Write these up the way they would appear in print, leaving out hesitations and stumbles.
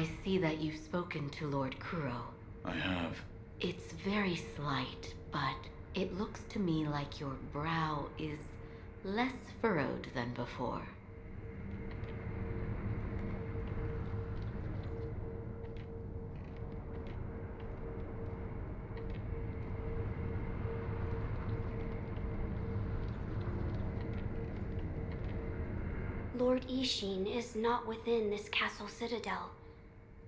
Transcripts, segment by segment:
I see that you've spoken to Lord Kuro. I have. It's very slight, but it looks to me like your brow is less furrowed than before. Lord Ishin is not within this castle citadel.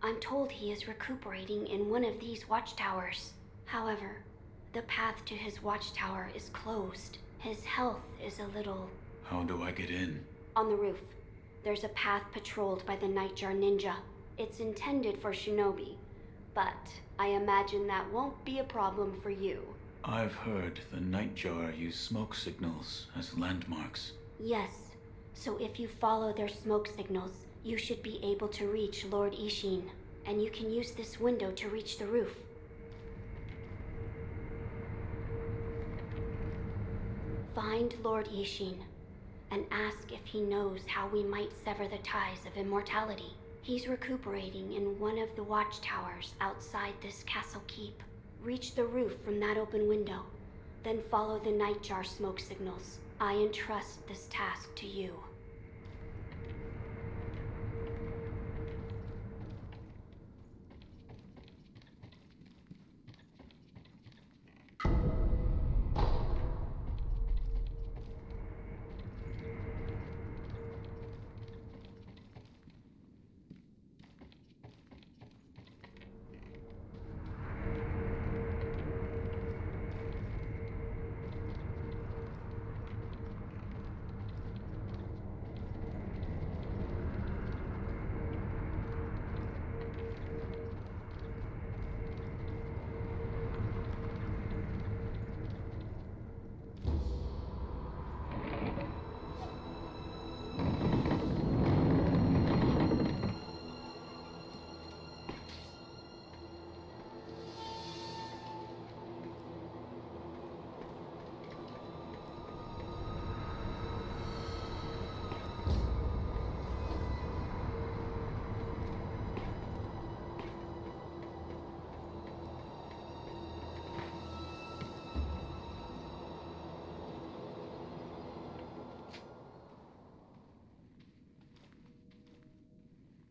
I'm told he is recuperating in one of these watchtowers. However, the path to his watchtower is closed. His health is a little... How do I get in? On the roof, there's a path patrolled by the Nightjar Ninja. It's intended for shinobi, but I imagine that won't be a problem for you. I've heard the Nightjar use smoke signals as landmarks. Yes, so if you follow their smoke signals, you should be able to reach Lord Ishin, and you can use this window to reach the roof. Find Lord Ishin, and ask if he knows how we might sever the ties of immortality. He's recuperating in one of the watchtowers outside this castle keep. Reach the roof from that open window, then follow the Nightjar smoke signals. I entrust this task to you.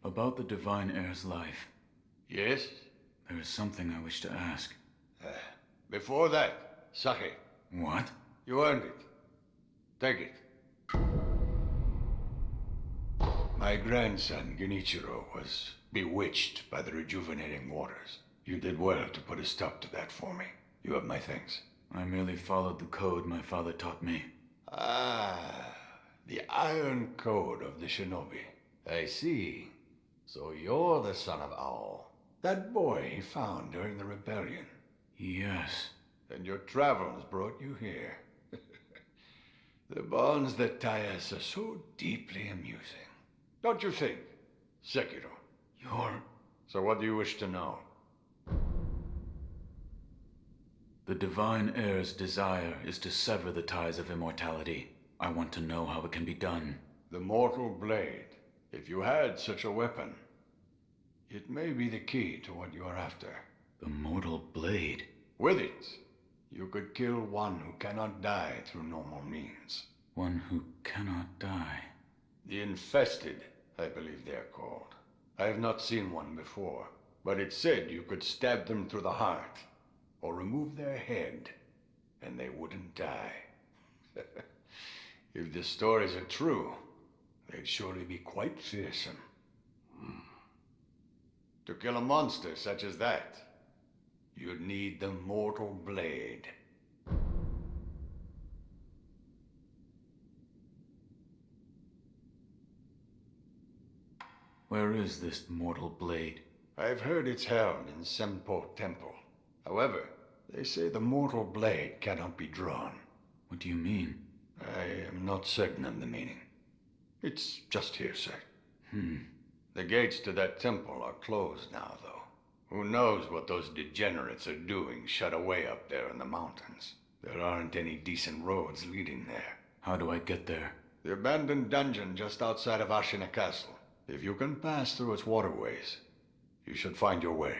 About the Divine Heir's life, Yes? there is something I wish to ask. Before that, sake. What? You earned it. Take it. My grandson, Genichiro, was bewitched by the rejuvenating waters. You did well to put a stop to that for me. You have my thanks. I merely followed the code my father taught me. Ah, the Iron Code of the Shinobi. I see. So you're the son of Owl. That boy he found during the rebellion. Yes. And your travels brought you here. The bonds that tie us are so deeply amusing. Don't you think, Sekiro? You're... So what do you wish to know? The Divine Heir's desire is to sever the ties of immortality. I want to know how it can be done. The Mortal Blade. If you had such a weapon, it may be the key to what you are after. The Mortal Blade? With it, you could kill one who cannot die through normal means. One who cannot die. The Infested, I believe they're called. I have not seen one before, but it said you could stab them through the heart, or remove their head, and they wouldn't die. If the stories are true, they'd surely be quite fearsome. To kill a monster such as that, you'd need the Mortal Blade. Where is this Mortal Blade? I've heard it's held in Senpo Temple. However, they say the Mortal Blade cannot be drawn. What do you mean? I am not certain of the meaning. It's just hearsay. Hmm. The gates to that temple are closed now, though. Who knows what those degenerates are doing shut away up there in the mountains. There aren't any decent roads leading there. How do I get there? The abandoned dungeon just outside of Ashina Castle. If you can pass through its waterways, You should find your way.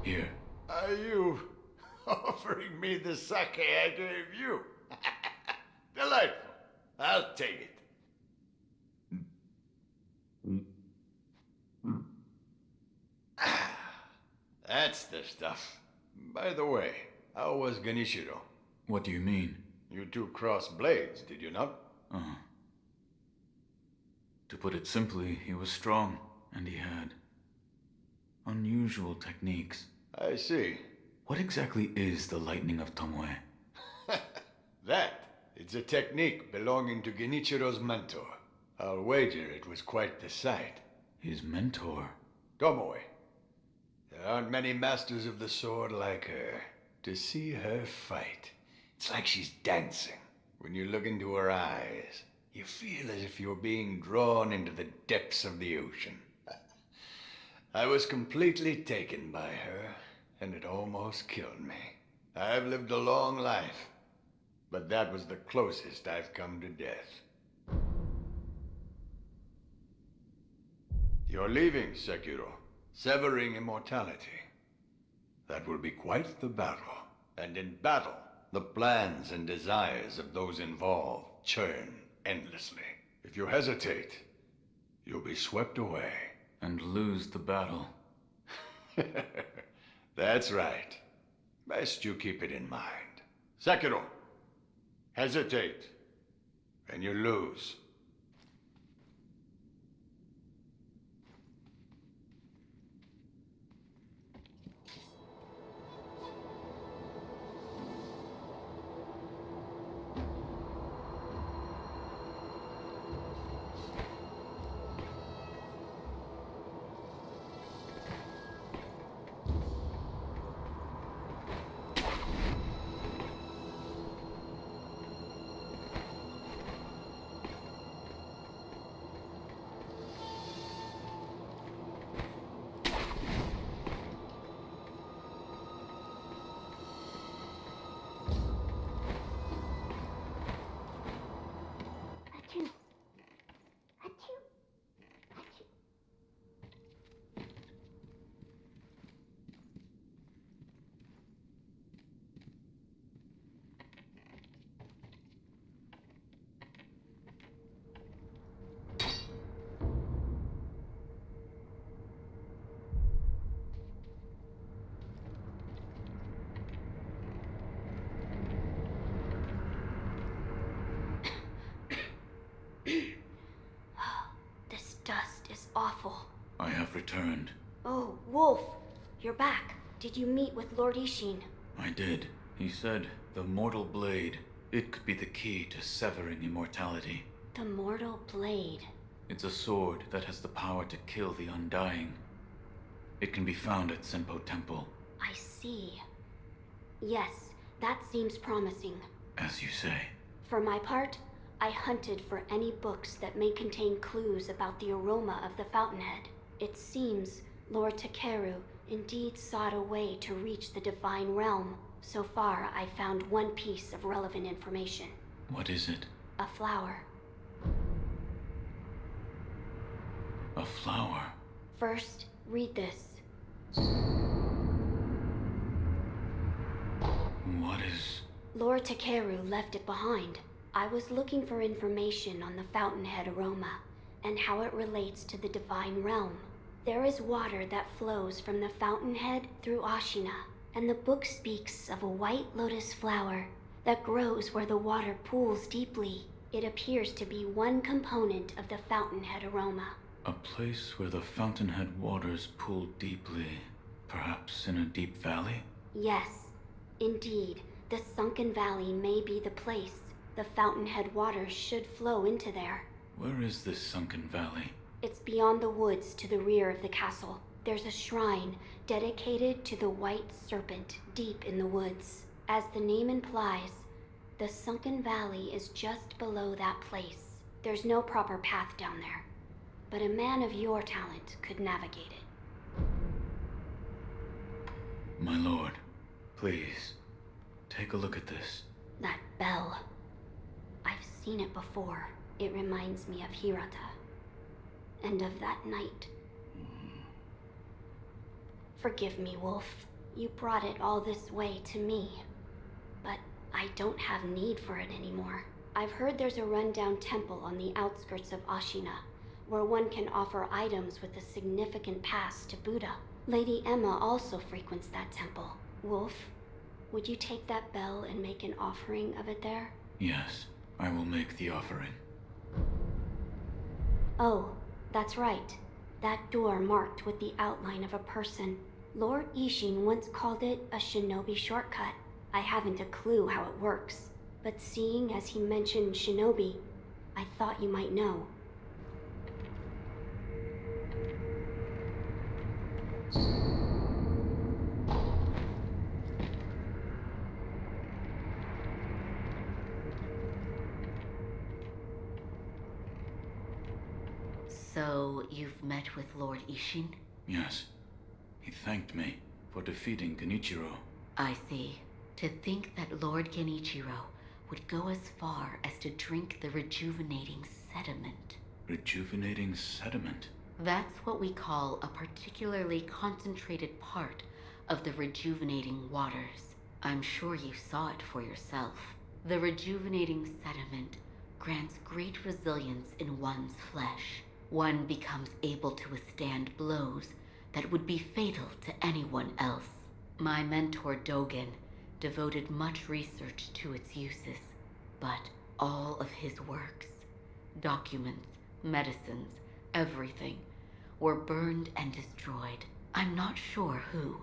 Here. Are you offering me the sake I gave you? Delightful. I'll take it. That's the stuff. By the way, how was Ganishiro? What do you mean? You two crossed blades, did you not? To put it simply, he was strong, and he had unusual techniques. I see. What exactly is the Lightning of Tomoe? It's a technique belonging to Genichiro's mentor. I'll wager it was quite the sight. His mentor? Tomoe. There aren't many masters of the sword like her. To see her fight, it's like she's dancing. When you look into her eyes, you feel as if you're being drawn into the depths of the ocean. I was completely taken by her, and it almost killed me. I've lived a long life, but that was the closest I've come to death. You're leaving, Sekiro, severing immortality. That will be quite the battle. And in battle, the plans and desires of those involved churn endlessly. If you hesitate, you'll be swept away. And lose the battle. That's right. Best you keep it in mind. Sekiro, hesitate, and you lose. Achoo. Achoo. Achoo. This dust is awful. I have returned. Oh, Wolf, you're back. Did you meet with Lord Ishin? I did. He said the mortal blade, it could be the key to severing immortality. The mortal blade. It's a sword that has the power to kill the undying. It can be found at Senpo Temple. I see. Yes, that seems promising. As you say. For my part, I hunted for any books that may contain clues about the aroma of the fountainhead. It seems Lord Takeru indeed sought a way to reach the divine realm. So far, I found one piece of relevant information. What is it? A flower. A flower. First, read this. What is... Lord Takeru left it behind. I was looking for information on the fountainhead aroma and how it relates to the divine realm. There is water that flows from the fountainhead through Ashina, and the book speaks of a white lotus flower that grows where the water pools deeply. It appears to be one component of the fountainhead aroma. A place where the fountainhead waters pool deeply, perhaps in a deep valley? Yes, indeed. The sunken valley may be the place. The fountainhead waters should flow into there. Where is this sunken valley? It's beyond the woods to the rear of the castle. There's a shrine dedicated to the white serpent deep in the woods. As the name implies, the sunken valley is just below that place. There's no proper path down there, but a man of your talent could navigate it. My lord, please, take a look at this. That bell. I've seen it before. It reminds me of Hirata. And of that night. Forgive me, Wolf. You brought it all this way to me. But I don't have need for it anymore. I've heard there's a rundown temple on the outskirts of Ashina, where one can offer items with a significant past to Buddha. Lady Emma also frequents that temple. Wolf, would you take that bell and make an offering of it there? Yes, I will make the offering. Oh, that's right. That door marked with the outline of a person. Lord Ishin once called it a shinobi shortcut. I haven't a clue how it works, but seeing as he mentioned shinobi, I thought you might know. So, you've met with Lord Ishin? Yes. He thanked me for defeating Genichiro. I see. To think that Lord Genichiro would go as far as to drink the rejuvenating sediment. Rejuvenating sediment? That's what we call a particularly concentrated part of the rejuvenating waters. I'm sure you saw it for yourself. The rejuvenating sediment grants great resilience in one's flesh. One becomes able to withstand blows that would be fatal to anyone else. My mentor Dogen devoted much research to its uses, but all of his works, documents, medicines, everything, were burned and destroyed. I'm not sure who,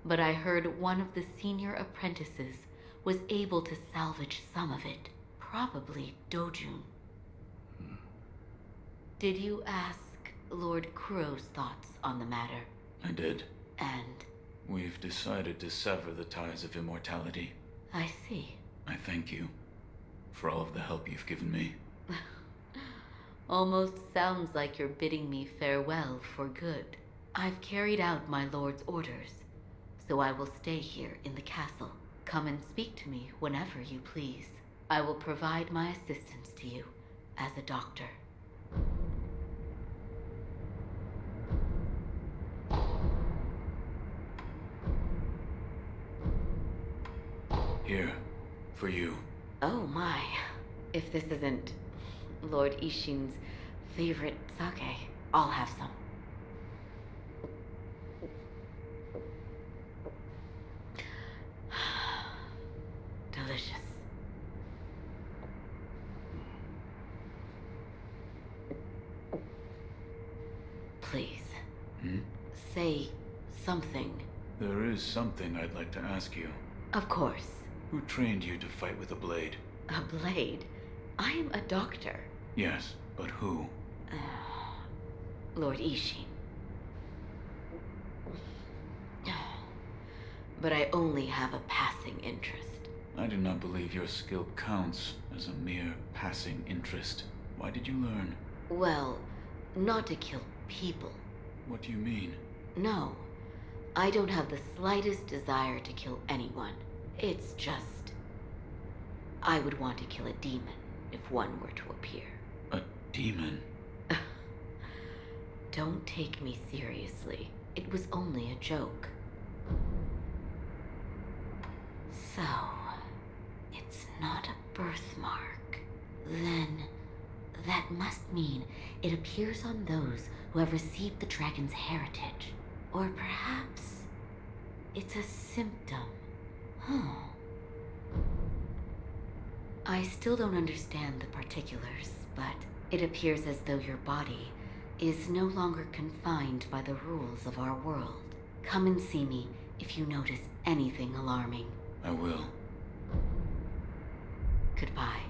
but I heard one of the senior apprentices was able to salvage some of it, probably Dojun. Did you ask Lord Kuro's thoughts on the matter? I did. And We've decided to sever the ties of immortality. I see. I thank you for all of the help you've given me. Almost sounds like you're bidding me farewell for good. I've carried out my lord's orders, so I will stay here in the castle. Come and speak to me whenever you please. I will provide my assistance to you as a doctor. Here, for you. Oh my. If this isn't Lord Ishin's favorite sake, I'll have some. Delicious. Please. Say something. There is something I'd like to ask you. Of course. Who trained you to fight with a blade? A blade? I am a doctor. Yes, but who? Lord Ishin. But I only have a passing interest. I do not believe your skill counts as a mere passing interest. Why did you learn? Well, not to kill people. What do you mean? No. I don't have the slightest desire to kill anyone. It's just... I would want to kill a demon if one were to appear. A demon? Don't take me seriously. It was only a joke. So, it's not a birthmark. Then, that must mean it appears on those who have received the dragon's heritage. Or perhaps it's a symptom. I still don't understand the particulars, but it appears as though your body is no longer confined by the rules of our world. Come and see me if you notice anything alarming. I will. Goodbye.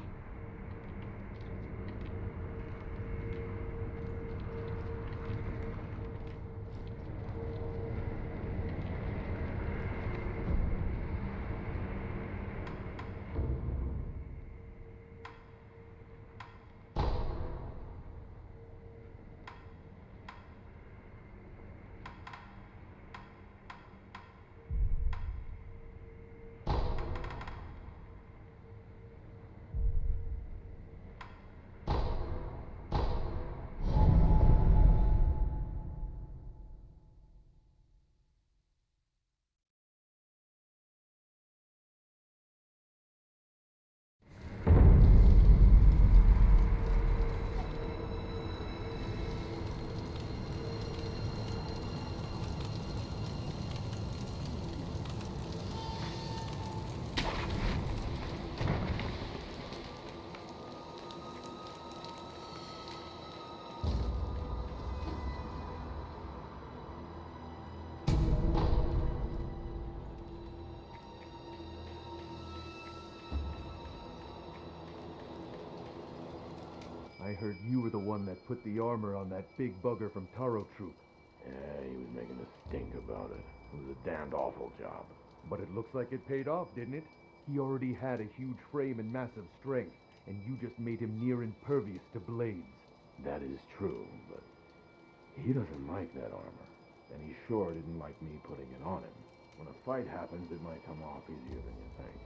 I heard you were the one that put the armor on that big bugger from Taro Troop. Yeah, he was making a stink about it. It was a damned awful job. But it looks like it paid off, didn't it? He already had a huge frame and massive strength, and you just made him near impervious to blades. That is true, but he doesn't like that armor. And he sure didn't like me putting it on him. When a fight happens, it might come off easier than you think.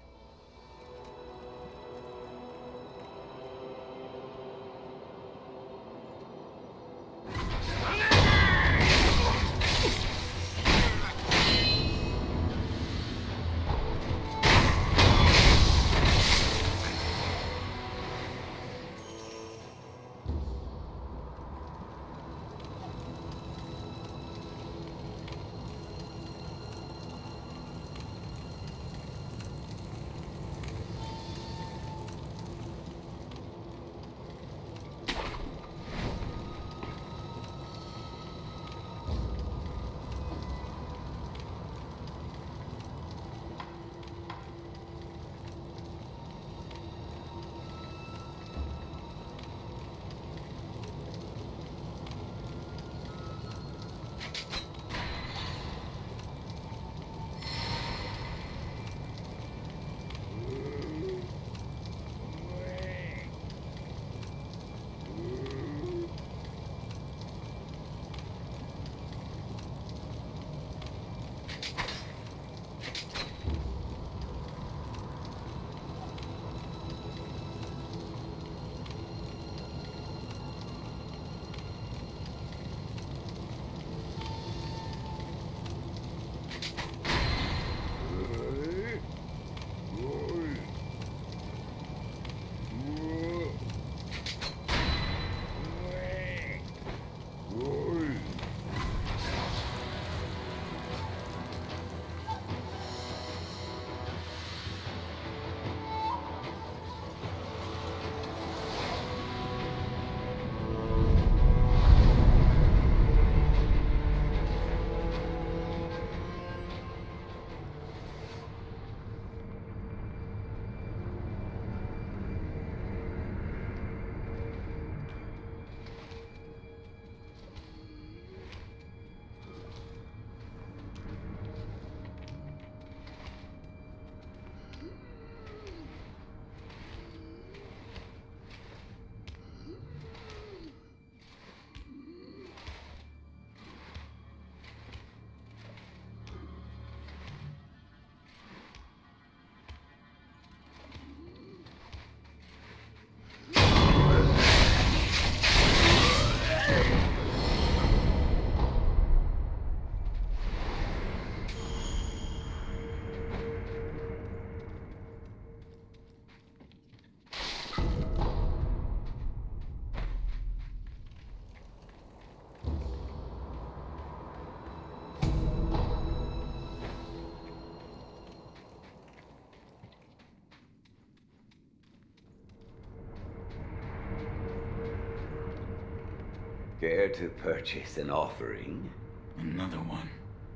Care to purchase an offering? Another one.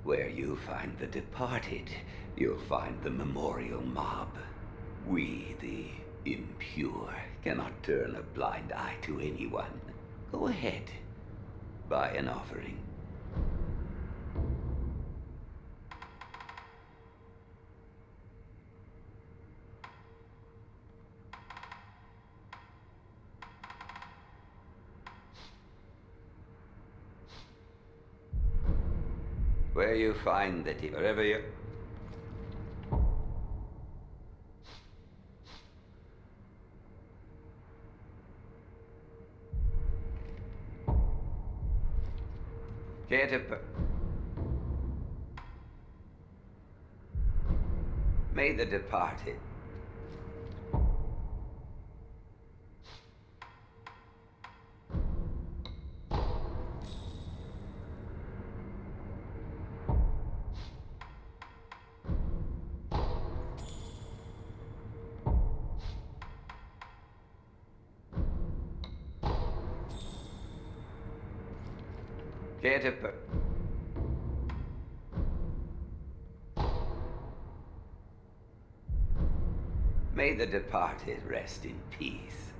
Where you find the departed, you'll find the memorial mob. We, the impure, cannot turn a blind eye to anyone. Go ahead. Buy an offering. Where you find the wherever you... Care to May the departed. Care to May the departed rest in peace.